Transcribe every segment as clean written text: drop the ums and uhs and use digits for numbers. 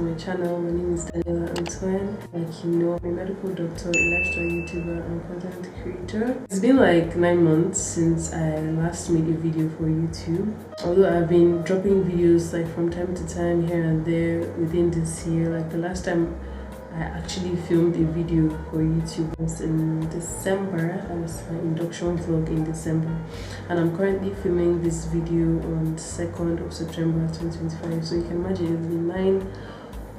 my channel. My name is Daniela Antoine. Like you know, I'm a medical doctor, a lifestyle YouTuber, and content creator. It's been like 9 months since I last made a video for YouTube. Although I've been dropping videos like from time to time here and there within this year. Like the last time I actually filmed a video for YouTube was in December. I was my induction vlog in December, and I'm currently filming this video on 2nd of September 2025. So you can imagine it's been 9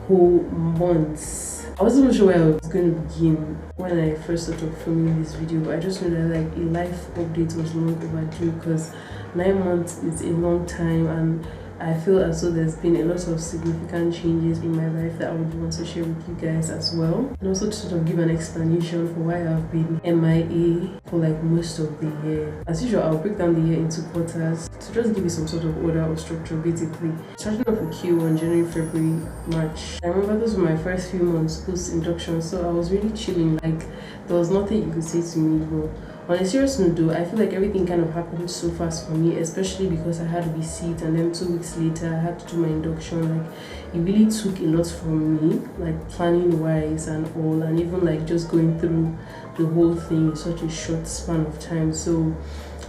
whole months. I wasn't even sure where I was going to begin when I first started filming this video, but I just knew that like a life update was long overdue because 9 months is a long time, and I feel as though there's been a lot of significant changes in my life that I would want to share with you guys as well, and also to sort of give an explanation for why I've been MIA for like most of the year. As usual, I'll break down the year into quarters to just give you some sort of order or structure. Basically, starting off with Q1, January, February, March. I remember those were my first few months post induction, so I was really chilling. Like there was nothing you could say to me, bro. On a serious note though, I feel like everything kind of happened so fast for me, especially because I had receipt and then 2 weeks later I had to do my induction. Like it really took a lot from me, like planning wise and all, and even like just going through the whole thing in such a short span of time. So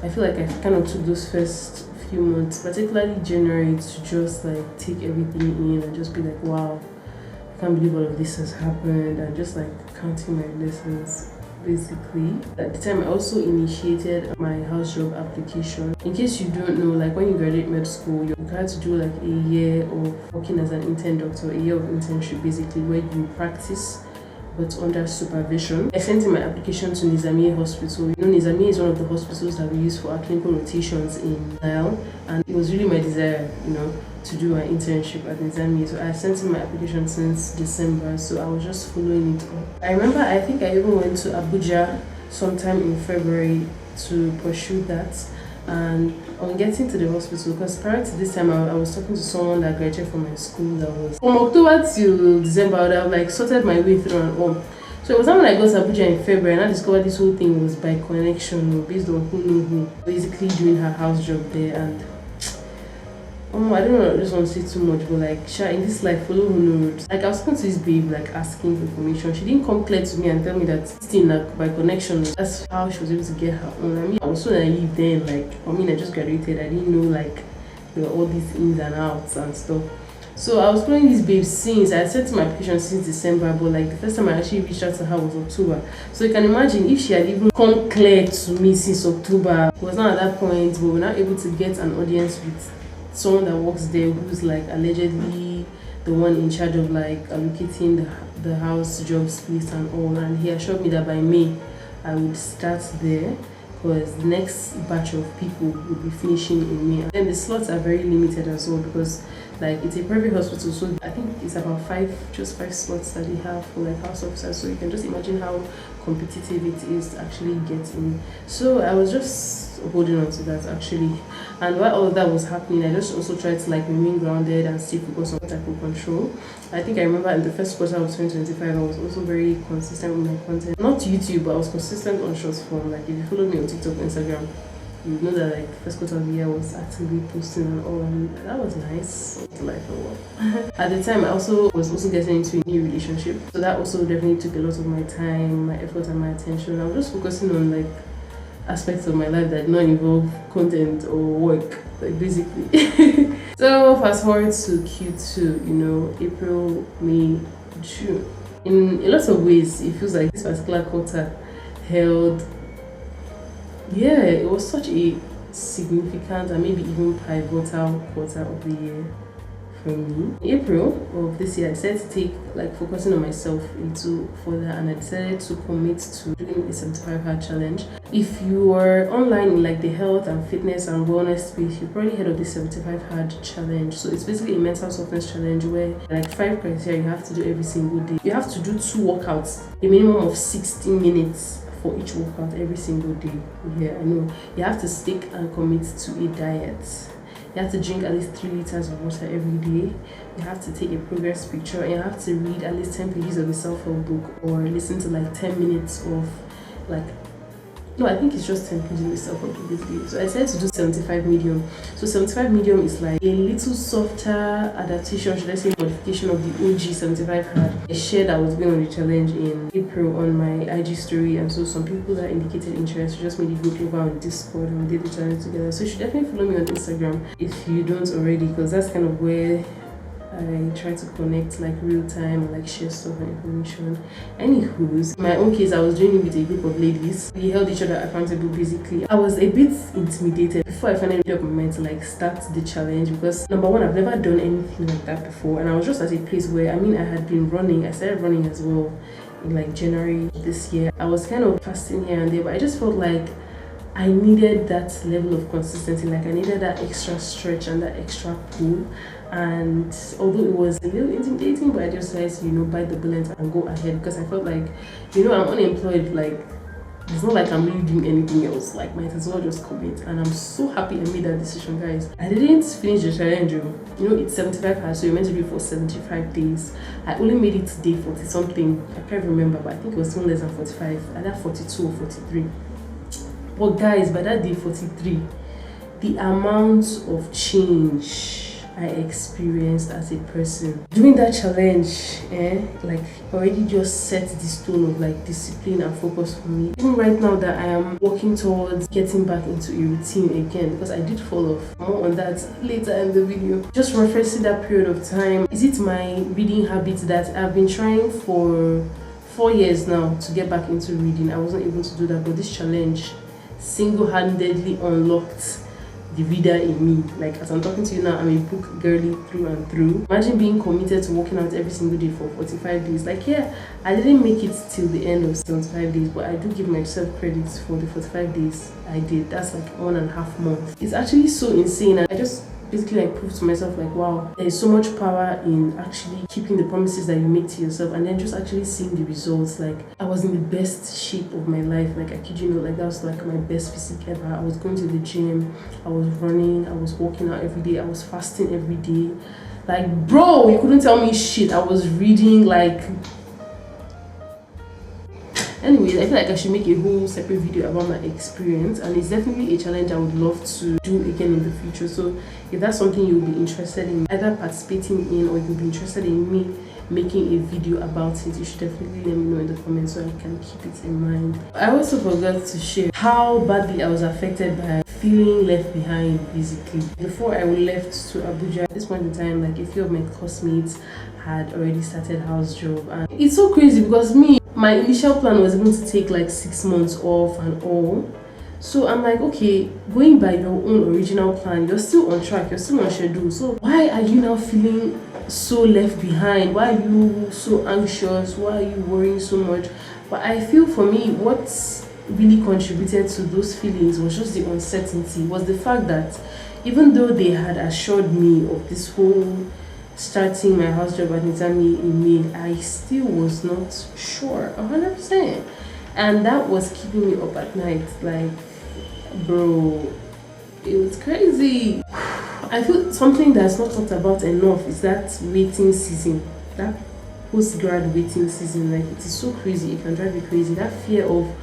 I feel like I kind of took those first few months, particularly January, to just like take everything in and just be like, wow, I can't believe all of this has happened, and just like counting my blessings. Basically, at the time I also initiated my house job application. In case you don't know, like when you graduate med school, you're required to do like a year of working as an intern doctor, a year of internship basically, where you practice but under supervision. I sent in my application to Nizamiye Hospital. You know, Nizamiye is one of the hospitals that we use for our clinical rotations in Nile, and it was really my desire, you know, to do an internship at Nizamiye. So I sent in my application since December, so I was just following it up. I remember I think I even went to Abuja sometime in February to pursue that. And on getting to the hospital, because prior to this time I was talking to someone that graduated from my school, that was from October till December. I would have like sorted my way through and all. So it was not when I got to Abuja in February and I discovered this whole thing was by connection, based on who knew who, basically doing her house job there. And I don't know, I just want to say too much, but like, in this life, follow who knows. Like, I was talking to this babe, like, asking for information. She didn't come clear to me and tell me that this thing, like, by connection, that's how she was able to get her own. I mean, I was so naive then, like, I just graduated. I didn't know, like, there were all these ins and outs and stuff. So I was following this babe since I sent my application since December, but like the first time I actually reached out to her was October. So you can imagine if she had even come clear to me since October. It was not at that point, but we were not able to get an audience with someone that works there who's like allegedly the one in charge of like allocating the house job space and all, and he assured me that by May I would start there because the next batch of people would be finishing in May. And the slots are very limited as well because like it's a private hospital, so I think it's about just five slots that they have for like house officers. So you can just imagine how competitive it is to actually get in. So I was just holding on to that actually, and while all of that was happening, I just also tried to like remain grounded and stay focused on what I could control. I think I remember in the first quarter of 2025 I was also very consistent with my content, not YouTube, but I was consistent on short form. Like if you follow me on TikTok, Instagram, you know that like first quarter of the year I was actively posting and all, and that was nice. It was life for work. At the time I was also getting into a new relationship, so that also definitely took a lot of my time, my effort and my attention. I was just focusing on like aspects of my life that did not involve content or work, like basically. So fast forward to Q2, you know, April, May, June. In a lot of ways it feels like this particular quarter held, yeah, it was such a significant and maybe even pivotal quarter of the year for me. In April of this year I decided to take like focusing on myself into further, and I decided to commit to doing a 75 hard challenge. If you are online in like the health and fitness and wellness space, you've probably heard of this 75 hard challenge. So it's basically a mental softness challenge where like 5 criteria you have to do every single day. You have to do 2 workouts, a minimum of 60 minutes for each workout every single day. Yeah, I know. You have to stick and commit to a diet. You have to drink at least 3 liters of water every day. You have to take a progress picture, and you have to read at least 10 pages of a self-help book or listen to like 10 minutes of like No, I think it's just 10 pages itself completely. So I decided to do 75 medium. So 75 medium is like a little softer adaptation, should I say modification of the OG 75 had. I shared I was going on the challenge in April on my IG story, and so some people that indicated interest just made a group over on Discord and we did the challenge together. So you should definitely follow me on Instagram if you don't already, because that's kind of where I try to connect like real time and like share stuff and information. Anywho's, in my own case, I was doing it with a group of ladies. We held each other accountable basically. I was a bit intimidated before I finally made up my mind to like start the challenge, because number one, I've never done anything like that before, and I was just at a place where I had been running. I started running as well in like January this year. I was kind of fasting here and there, but I just felt like I needed that level of consistency, like I needed that extra stretch and that extra pull. And although it was a little intimidating, but I just decided to, bite the bullet and go ahead, because I felt like, I'm unemployed, like it's not like I'm really doing anything else, like might as well just commit. And I'm so happy I made that decision, guys. I didn't finish the challenge, it's 75 hours, so you're meant to do it for 75 days. I only made it to day 40 something, I can't remember, but I think it was still less than 45, either 42 or 43. But guys, by that day 43, the amount of change I experienced as a person doing that challenge, like already just set the stone of like discipline and focus for me. Even right now that I am working towards getting back into a routine again, because I did fall off. More on that later in the video. Just referencing that period of time, is it my reading habit that I've been trying for 4 years now to get back into reading? I wasn't able to do that, but this challenge single-handedly unlocked the reader in me. Like as I'm talking to you now, I'm a book girly through and through. Imagine being committed to working out every single day for 45 days. Like, yeah, I didn't make it till the end of 75 days, but I do give myself credit for the 45 days I did. That's like 1.5 months. It's actually so insane, and I just basically like proved to myself like, wow, there is so much power in actually keeping the promises that you make to yourself, and then just actually seeing the results. Like I was in the best shape of my life, like I kid you not, like that was like my best physique ever. I was going to the gym, I was running, I was working out every day, I was fasting every day. Like bro, you couldn't tell me shit. I was reading like anyways. I feel like I should make a whole separate video about my experience, and it's definitely a challenge I would love to do again in the future. So if that's something you'll be interested in either participating in, or you'll be interested in me making a video about it, you should definitely let me know in the comments so I can keep it in mind. I also forgot to share how badly I was affected by feeling left behind basically. Before I left to Abuja, at this point in time, like a few of my classmates had already started house job, and it's so crazy because my initial plan was even to take like 6 months off and all. So I'm like, okay, going by your own original plan, you're still on track, you're still on schedule. So why are you now feeling so left behind? Why are you so anxious? Why are you worrying so much? But I feel for me, what really contributed to those feelings was just the uncertainty, was the fact that even though they had assured me of this whole starting my house job at Nizami in May, I still was not sure 100%, and that was keeping me up at night. Like bro, it was crazy. I feel something that's not talked about enough is that waiting season, that post-grad waiting season. Like it is so crazy, it can drive you crazy. That fear of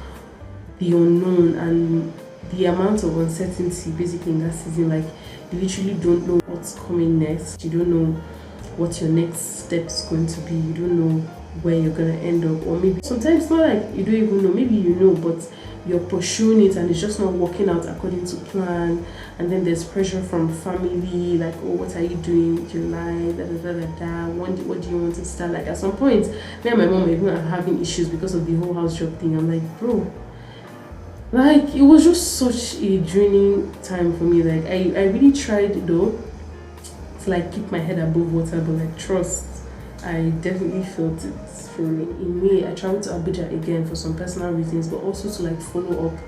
the unknown and the amount of uncertainty basically in that season. Like you literally don't know what's coming next, you don't know what your next step is going to be, you don't know where you're gonna end up, or maybe sometimes not like you don't even know, maybe you know but you're pursuing it and it's just not working out according to plan, and then there's pressure from family like, oh, what are you doing with your life, what do you want to start. Like at some point me and my mom even are having issues because of the whole house job thing. I'm like, bro, like it was just such a draining time for me. Like I really tried though to like keep my head above water, but like trust, I definitely felt it for me. In May, I traveled to Abuja again for some personal reasons, but also to like follow up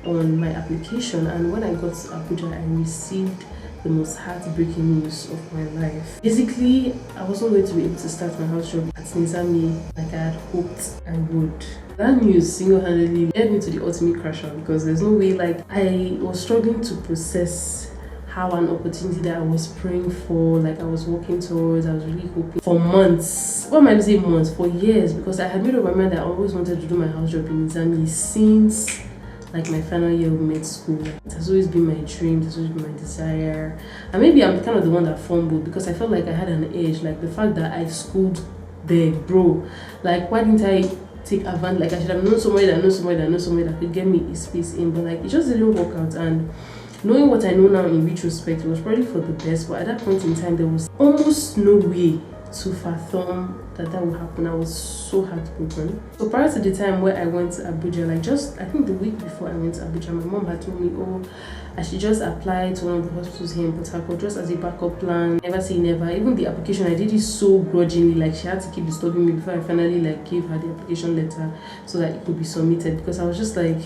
on my application. And when I got to Abuja, I received the most heartbreaking news of my life. Basically, I wasn't going to be able to start my house job at Nizami like I had hoped I would. That news single-handedly led me to the ultimate crasher, because there's no way, like I was struggling to process how an opportunity that I was praying for, like I was working towards, I was really hoping for months, what might I say months, for years, because I had made up my mind that I always wanted to do my house job in Nizami since like my final year of med school. Like, it has always been my dream, it has always been my desire. And maybe I'm kind of the one that fumbled because I felt like I had an edge. Like the fact that I schooled there, bro. Like why didn't I take advantage? Like I should have known somebody that could get me a space in, but like it just didn't work out. And knowing what I know now in retrospect, it was probably for the best. But at that point in time, there was almost no way to fathom that would happen. I was so heartbroken. So prior to the time where I went to Abuja, like just I think the week before I went to Abuja, my mom had told me, oh, I should just apply to one of the hospitals here in Port Harcourt just as a backup plan. Never say never. Even the application, I did it so grudgingly. Like she had to keep disturbing me before I finally like gave her the application letter so that it could be submitted, because I was just like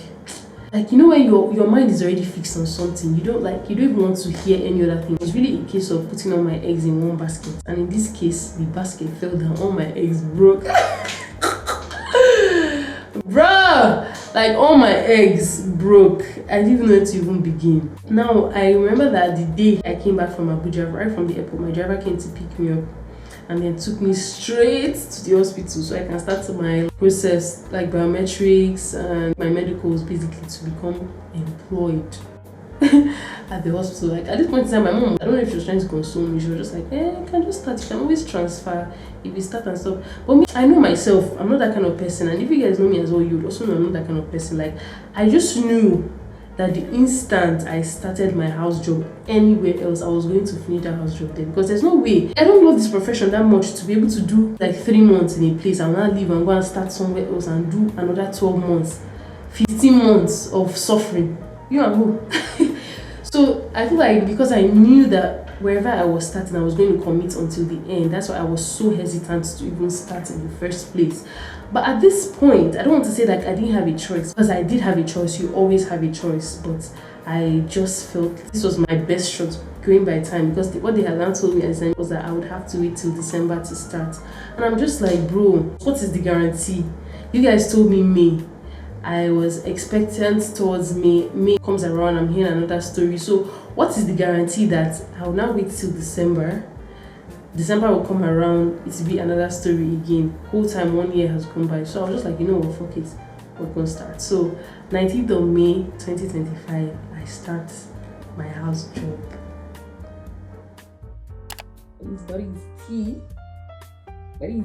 you know when your mind is already fixed on something, you don't even want to hear any other thing. It's really a case of putting all my eggs in one basket, and in this case the basket fell down, all my eggs broke. Bruh, like all my eggs broke. I didn't know where to even begin. Now I remember that the day I came back from Abuja, right from the airport, my driver came to pick me up and then took me straight to the hospital so I can start my process, like biometrics and my medicals, basically to become employed at the hospital. Like at this point in time, my mom, I don't know if she was trying to console me, she was just like, you can just start, you can always transfer if you start and stuff. But me, I know myself, I'm not that kind of person, and if you guys know me as well, you would also know I'm not that kind of person. Like I just knew that the instant I started my house job anywhere else, I was going to finish that house job there, because there's no way. I don't love this profession that much to be able to do like 3 months in a place and now leave and go and start somewhere else and do another 12 months, 15 months of suffering. You and who? So I feel like because I knew that wherever I was starting, I was going to commit until the end. That's why I was so hesitant to even start in the first place. But at this point, I don't want to say that I didn't have a choice, because I did have a choice. You always have a choice. But I just felt this was my best shot going by time, because what they had now told me at the time was that I would have to wait till December to start. And I'm just like, bro, what is the guarantee? You guys told me May. I was expectant towards May. May comes around, I'm hearing another story. So what is the guarantee that I'll now wait till December? December will come around, it will be another story again. Whole time 1 year has gone by. So I was just like, you know what, fuck it, we're gonna start. So 19th of May 2025, I start my house job. Buddy's tea. Buddy.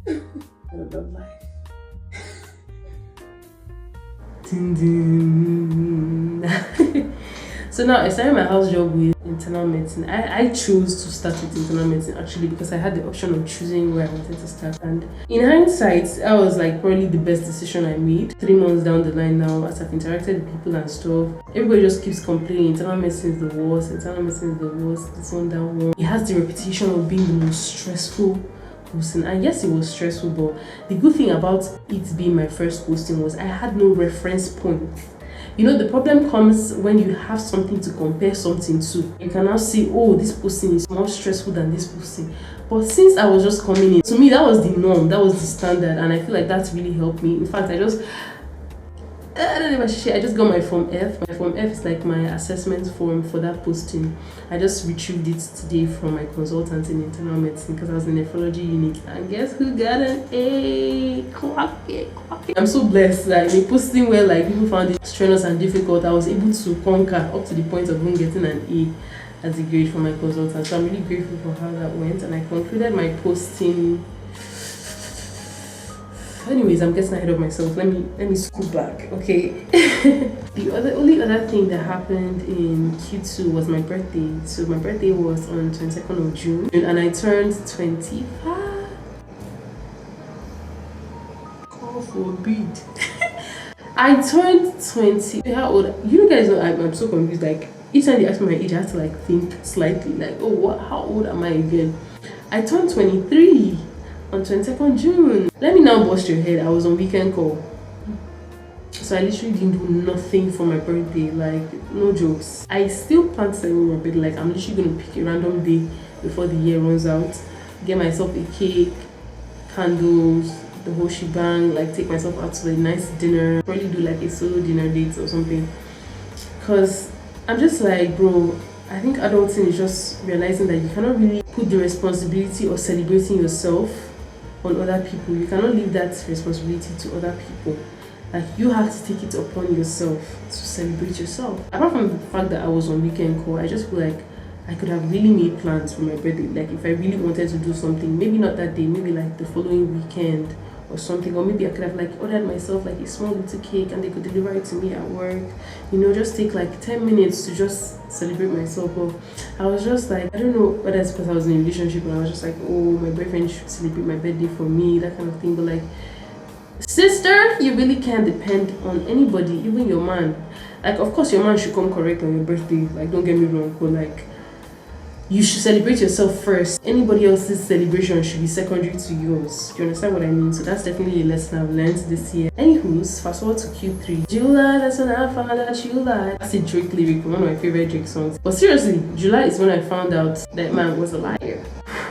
I love life. So now I started my house job with internal medicine. I chose to start with internal medicine actually because I had the option of choosing where I wanted to start, and in hindsight that was like probably the best decision I made. 3 months down the line now, as I've interacted with people and stuff, everybody just keeps complaining internal medicine is the worst, this one, that one. It has the reputation of being the most stressful posting, and yes, it was stressful, but the good thing about it being my first posting was I had no reference point. You know, the problem comes when you have something to compare something to. You can now say, oh, this posting is more stressful than this posting. But since I was just coming in, to me that was the norm, that was the standard, and I feel like that's really helped me. In fact, I don't know if I should share. I just got my Form F. My Form F is like my assessment form for that posting. I just retrieved it today from my consultant in internal medicine because I was in nephrology unit. And guess who got an A? Clock it. I'm so blessed that in a posting where like people found it strenuous and difficult, I was able to conquer up to the point of even getting an A as a grade from my consultant. So I'm really grateful for how that went. And I concluded my posting. Anyways, I'm getting ahead of myself. Let me scoot back, okay? The only other thing that happened in Q2 was my birthday. So my birthday was on 22nd of June, and I turned 25. God forbid. I turned 20. How old? You guys know I'm so confused. Like each time they ask me my age, I have to like think slightly. Like, oh, what? How old am I again? I turned 23. On 22nd June. Let me now bust your head. I was on weekend call. So I literally didn't do nothing for my birthday. Like, no jokes. I still plan to celebrate my birthday. Like, I'm literally going to pick a random day before the year runs out. Get myself a cake, candles, the whole shebang. Like, take myself out to a nice dinner. Probably do like a solo dinner date or something. Because I'm just like, bro, I think adulting is just realizing that you cannot really put the responsibility of celebrating yourself on other people. You cannot leave that responsibility to other people. Like you have to take it upon yourself to celebrate yourself. Apart from the fact that I was on weekend call, I just feel like I could have really made plans for my birthday. Like if I really wanted to do something, maybe not that day, maybe like the following weekend or something, or maybe I could have like ordered myself like a small little cake and they could deliver it to me at work. You know, just take like 10 minutes to just celebrate myself. But I was just like, I don't know whether it's because I was in a relationship and I was just like, oh, my boyfriend should celebrate my birthday for me, that kind of thing. But like, sister, you really can't depend on anybody, even your man. Like, of course your man should come correct on your birthday, like don't get me wrong, but like you should celebrate yourself first. Anybody else's celebration should be secondary to yours. Do you understand what I mean? So that's definitely a lesson I've learned this year. Anywho's, fast forward to Q3. July, that's when I found out July. That's a Drake lyric from one of my favorite Drake songs. But seriously, July is when I found out that man was a liar.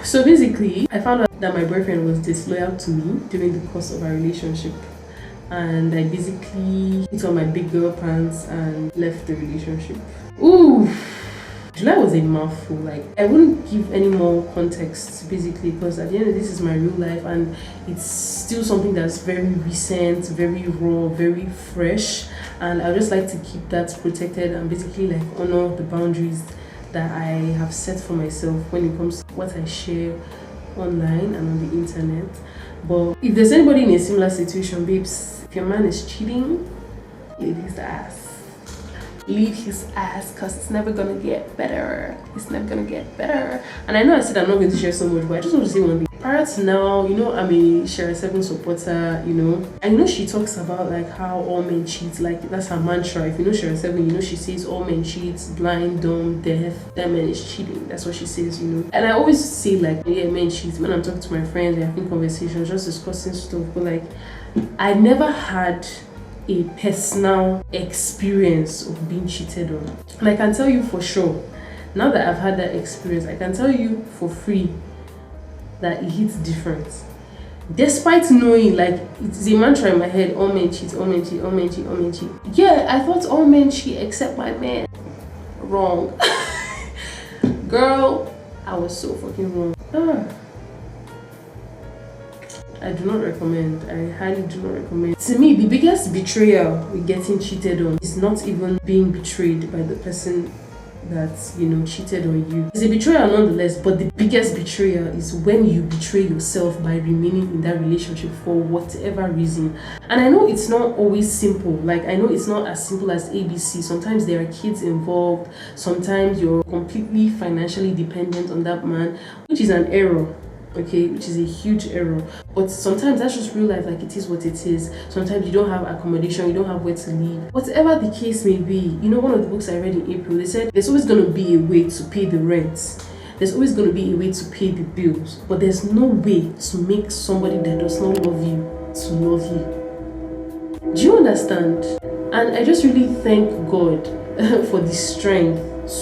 So basically, I found out that my boyfriend was disloyal to me during the course of our relationship. And I basically put on my big girl pants and left the relationship. Ooh! July was a mouthful. Like, I wouldn't give any more context basically, because at the end of this is my real life and it's still something that's very recent, very raw, very fresh, and I just like to keep that protected and basically like honor the boundaries that I have set for myself when it comes to what I share online and on the internet. But if there's anybody in a similar situation, babes, if your man is cheating, leave his ass. Leave his ass, because it's never gonna get better. It's never gonna get better. And I know I said I'm not going to share so much, but I just want to say one thing. Prior to now, you know, I'm a Share 7 supporter, you know. I know she talks about like how all men cheat, like that's her mantra. If you know Share 7, you know she says all men cheat, blind, dumb, deaf, that man is cheating. That's what she says, you know. And I always say like, yeah, men cheat. When I'm talking to my friends, we're having conversations, just discussing stuff, but like I never had a personal experience of being cheated on. And I can tell you for sure, now that I've had that experience, I can tell you for free that it hits different. Despite knowing, like, it's a mantra in my head, all men cheat, all men cheat, all men cheat, all men cheat. Yeah, I thought all men cheat except my man. Wrong. Girl, I was so fucking wrong. I do not recommend. I highly do not recommend. To me, the biggest betrayal with getting cheated on is not even being betrayed by the person that, you know, cheated on you. It's a betrayal nonetheless, but the biggest betrayal is when you betray yourself by remaining in that relationship for whatever reason. And I know it's not always simple. Like, I know it's not as simple as ABC. Sometimes there are kids involved. Sometimes you're completely financially dependent on that man, which is an error. Okay, which is a huge error. But sometimes that's just real life, like it is what it is. Sometimes you don't have accommodation, you don't have where to live. Whatever the case may be, you know, one of the books I read in April, they said there's always going to be a way to pay the rent. There's always going to be a way to pay the bills. But there's no way to make somebody that does not love you to love you. Do you understand? And I just really thank God for the strength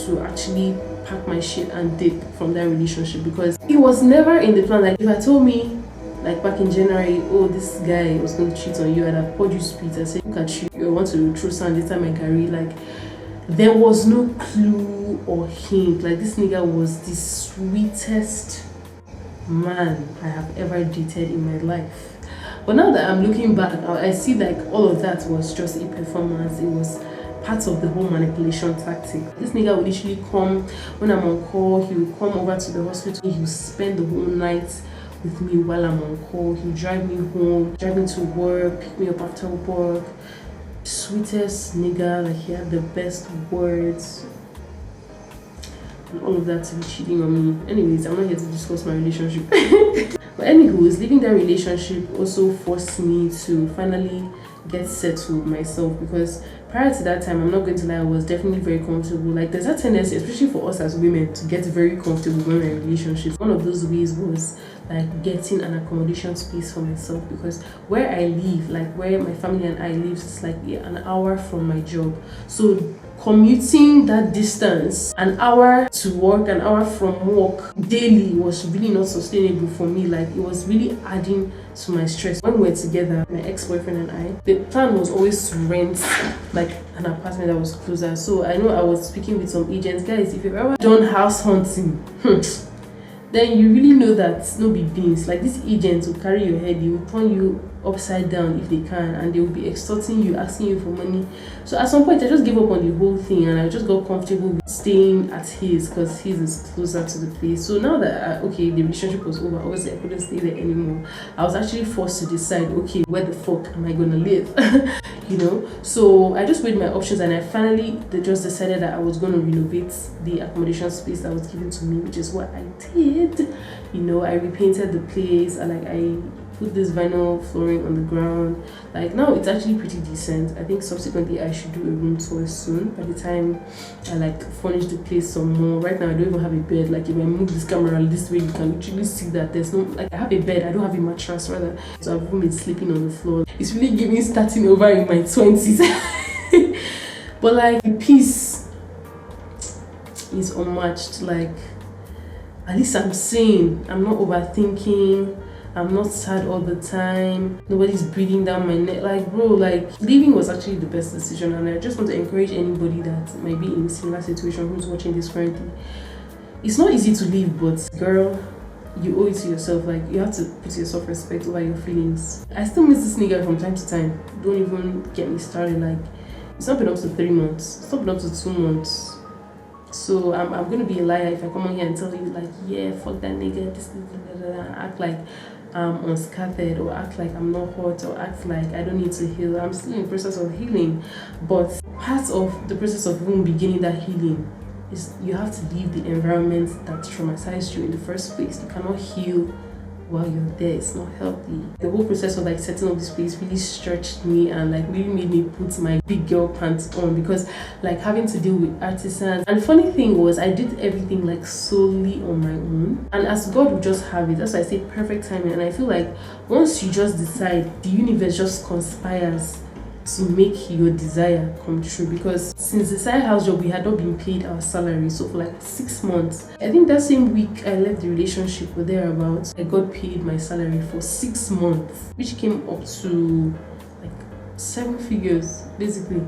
to actually pack my shit and dip from that relationship, because it was never in the plan. Like, if I told me like back in January, oh, this guy was going to cheat on you, I'd have poured you spit and said, look at you, you want to throw sand this time my career. Like, there was no clue or hint. Like, this nigga was the sweetest man I have ever dated in my life. But now that I'm looking back, I see like all of that was just a performance. It was part of the whole manipulation tactic. This nigga would literally come when I'm on call. He would come over to the hospital. He would spend the whole night with me while I'm on call. He would drive me home, drive me to work, pick me up after work. Sweetest nigga. Like, he had the best words and all of that to be cheating on me. Anyways, I'm not here to discuss my relationship. But anyways, leaving that relationship also forced me to finally get settled myself, because prior to that time, I'm not going to lie, I was definitely very comfortable. Like, there's that tendency, especially for us as women, to get very comfortable when we're in relationships. One of those ways was like getting an accommodation space for myself, because where I live, like where my family and I live, is like an hour from my job. So commuting that distance, an hour to work, an hour from work daily, was really not sustainable for me. Like, it was really adding to my stress. When we were together, my ex-boyfriend and I, the plan was always to rent like an apartment that was closer. So I know I was speaking with some agents. Guys, if you've ever done house hunting, then you really know that no be beans. Like, these agents will carry your head, they will turn you upside down if they can, and they will be extorting you, asking you for money. So at some point I just gave up on the whole thing, and I just got comfortable with staying at his, because his is closer to the place. So now that okay, the relationship was over, obviously I couldn't stay there anymore. I was actually forced to decide, okay, where the fuck am I gonna live? You know. So I just weighed my options, and I finally just decided that I was going to renovate the accommodation space that was given to me, which is what I did. You know, I repainted the place, and I put this vinyl flooring on the ground. Like now it's actually pretty decent. I think subsequently I should do a room tour soon, by the time I furnish the place some more. Right now I don't even have a bed. Like if I move this camera this way, you can literally see that there's no, I have a bed, I don't have a mattress rather, so I've been sleeping on the floor. It's really giving starting over in my 20s. But the peace is unmatched. At least I'm sane, I'm not overthinking, I'm not sad all the time, nobody's breathing down my neck. Bro, leaving was actually the best decision, and I just want to encourage anybody that might be in a similar situation who's watching this currently. It's not easy to leave, but girl, you owe it to yourself. You have to put your self-respect over your feelings. I still miss this nigga from time to time. Don't even get me started. It's not been up to 3 months, it's not been up to 2 months. So I'm gonna be a liar if I come on here and tell you yeah, fuck that nigga, this, act like I'm unscathed, or act like I'm not hurt, or act like I don't need to heal. I'm still in the process of healing, but part of the process of even beginning that healing is you have to leave the environment that traumatized you in the first place. You cannot heal while you're there. It's not healthy. The whole process of setting up this place really stretched me, and really made me put my big girl pants on, because having to deal with artisans. And the funny thing was, I did everything solely on my own, and as God would just have it. That's why I say perfect timing. And I feel once you just decide, the universe just conspires to make your desire come true. Because since the side house job, we had not been paid our salary. So for 6 months, I think that same week I left the relationship or thereabouts, I got paid my salary for 6 months, which came up to 7 figures basically.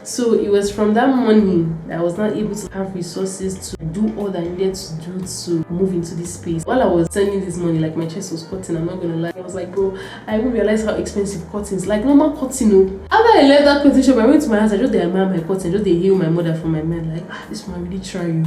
So it was from that money that I was not able to have resources to do all that I needed to do to move into this space. While I was sending this money, my chest was cutting, I'm not gonna lie. I was bro, I didn't realize how expensive curtains, normal curtain. After I left that curtain shop, I went to my house, I just admire my curtain, just heal my mother from my man. This man really try you.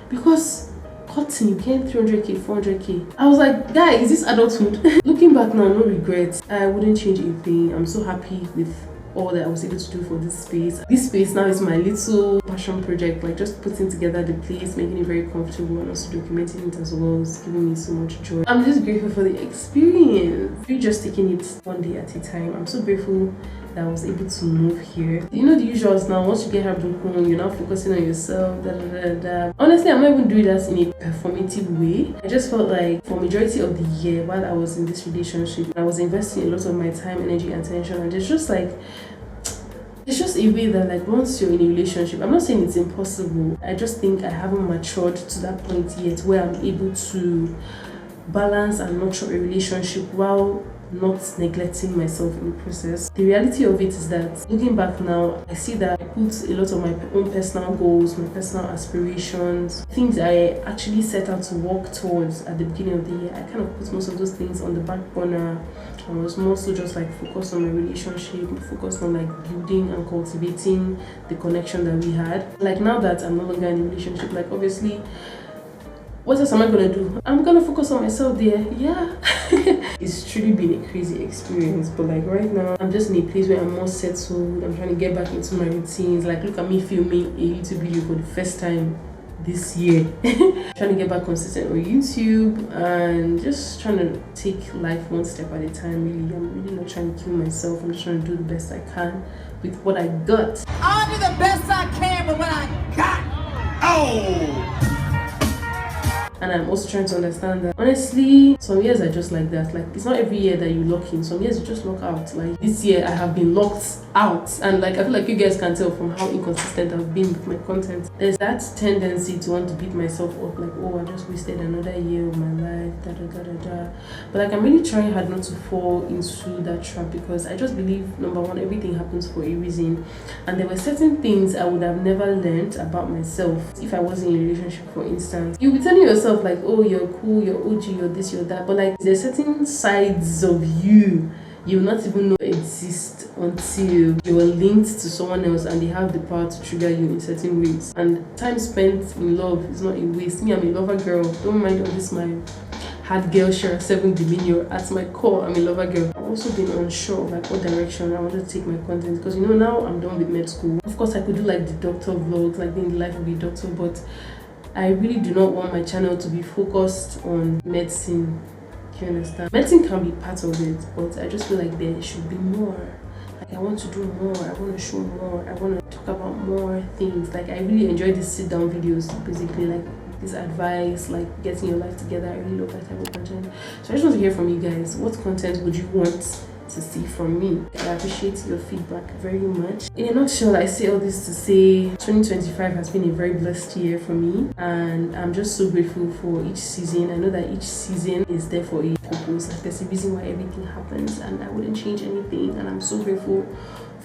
Because curtain, you came 300k, 400k. I was guy, is this adulthood? Looking back now, no regrets. I wouldn't change a thing. I'm so happy with all that I was able to do for this space. This space now is my little passion project, just putting together the place, making it very comfortable, and also documenting it as well. It's giving me so much joy. I'm just grateful for the experience. We're just taking it one day at a time. I'm so grateful that I was able to move here. You know the usuals now. Once you get heartbroken, you're now focusing on yourself. Honestly, I'm not even doing that in a performative way. I just felt for majority of the year while I was in this relationship, I was investing a lot of my time, energy, and attention, and it's just it's just a way that once you're in a relationship, I'm not saying it's impossible, I just think I haven't matured to that point yet where I'm able to balance and nurture a relationship while not neglecting myself in the process. The reality of it is that looking back now, I see that I put a lot of my own personal goals, my personal aspirations, things I actually set out to work towards at the beginning of the year. I kind of put most of those things on the back burner. I was more so just focused on my relationship, focused on building and cultivating the connection that we had. Now that I'm no longer in a relationship, obviously, what else am I gonna do? I'm gonna focus on myself there. Yeah. It's truly been a crazy experience, but right now I'm just in a place where I'm more settled. I'm trying to get back into my routines. Look at me filming a YouTube video for the first time this year. Trying to get back consistent on YouTube and just trying to take life one step at a time. Really, I'm really not trying to kill myself. I'm just trying to do the best I can with what I got. I'll do the best I can with what I got. Oh! And I'm also trying to understand that honestly, some years are just like that. It's not every year that you lock in. Some years you just lock out. This year I have been locked out, and I feel you guys can tell from how inconsistent I've been with my content. There's that tendency to want to beat myself up, oh, I just wasted another year of my life, but I'm really trying hard not to fall into that trap, because I just believe, number one, everything happens for a reason, and there were certain things I would have never learned about myself if I wasn't in a relationship. For instance, you'll be telling yourself oh, you're cool, you're OG, you're this, you're that, but there's certain sides of you you will not even know it exists until you are linked to someone else and they have the power to trigger you in certain ways. And time spent in love is not a waste. Me, I'm a lover girl. Don't mind all this my hard girl share 7 demeanor. At my core, I'm a lover girl. I've also been unsure of like what direction I wanted to take my content, because you know, now I'm done with med school. Of course I could do like the doctor vlogs, like being the life of a doctor, but I really do not want my channel to be focused on medicine. Do you understand? Medicine can be part of it, but I just feel like there should be more. Like I want to do more, I want to show more, I want to talk about more things. Like I really enjoy these sit down videos, basically like this advice, like getting your life together. I really love that type of content. So I just want to hear from you guys. What content would you want to see from me? I appreciate your feedback very much. In a nutshell, I say all this to say 2025 has been a very blessed year for me, and I'm just so grateful for each season. I know that each season is there for a purpose. Like there's a reason why everything happens, and I wouldn't change anything. And I'm so grateful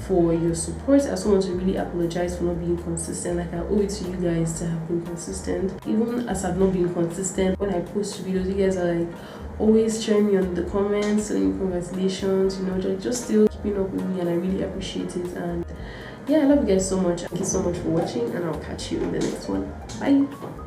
for your support. I also want to really apologize for not being consistent. Like I owe it to you guys to have been consistent. Even as I've not been consistent, when I post videos, you guys are like always cheering me on the comments, telling me congratulations, you know, just still keeping up with me, and I really appreciate it. And yeah, I love you guys so much. Thank you so much for watching, and I'll catch you in the next one. Bye.